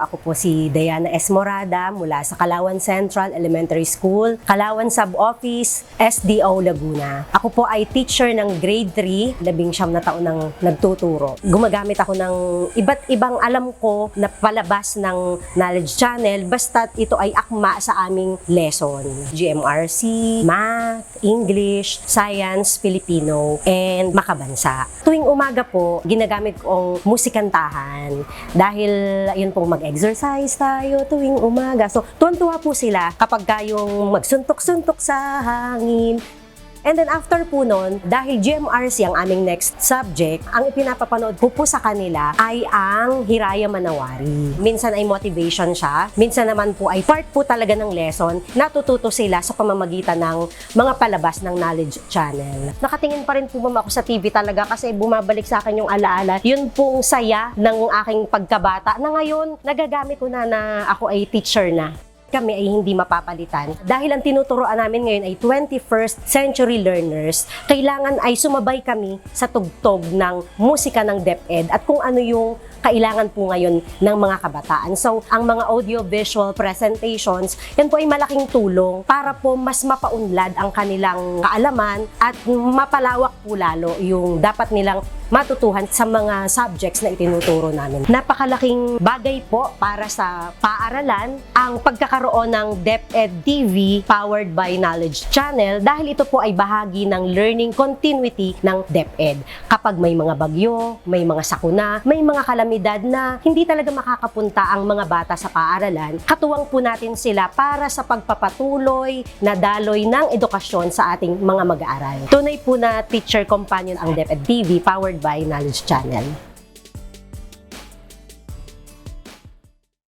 Ako po si Diana Esmorada mula sa Kalawan Central Elementary School, Kalawan Sub-Office, SDO Laguna. Ako po ay teacher ng grade 3, 19 na taon nang nagtuturo. Gumagamit ako ng iba't ibang alam ko na palabas ng Knowledge Channel basta't ito ay akma sa aming lesson. GMRC, Math, English, Science, Filipino, and Makabansa. Tuwing umaga po, ginagamit ko ang musikantahan dahil yun pong mag-exercise tayo tuwing umaga. So, tuwan-tuwa po sila kapag kayong magsuntok-suntok sa hangin. And then after po nun, dahil GMRC ang aming next subject, ang ipinapapanood ko po sa kanila ay ang Hiraya Manawari. Minsan ay motivation siya, minsan naman po ay part po talaga ng lesson, natututo sila sa pamamagitan ng mga palabas ng Knowledge Channel. Nakatingin pa rin po ma'am ako sa TV talaga kasi bumabalik sa akin yung alaala, yun pong saya ng aking pagkabata na ngayon nagagamit ko na ako ay teacher na. Kami ay hindi mapapalitan. Dahil ang tinuturoan namin ngayon ay 21st century learners, kailangan ay sumabay kami sa tugtog ng musika ng DepEd at kung ano yung kailangan po ngayon ng mga kabataan. So, ang mga audio-visual presentations, yan po ay malaking tulong para po mas mapaunlad ang kanilang kaalaman at mapalawak po lalo yung dapat nilang matutuhan sa mga subjects na itinuturo namin. Napakalaking bagay po para sa paaralan ang pagkakaroon ng DepEd TV powered by Knowledge Channel dahil ito po ay bahagi ng learning continuity ng DepEd. Kapag may mga bagyo, may mga sakuna, may mga kalamidad na hindi talaga makakapunta ang mga bata sa paaralan, katuwang po natin sila para sa pagpapatuloy na daloy ng edukasyon sa ating mga mag-aaral. Tunay po na teacher companion ang DepEd TV powered by Knowledge Channel.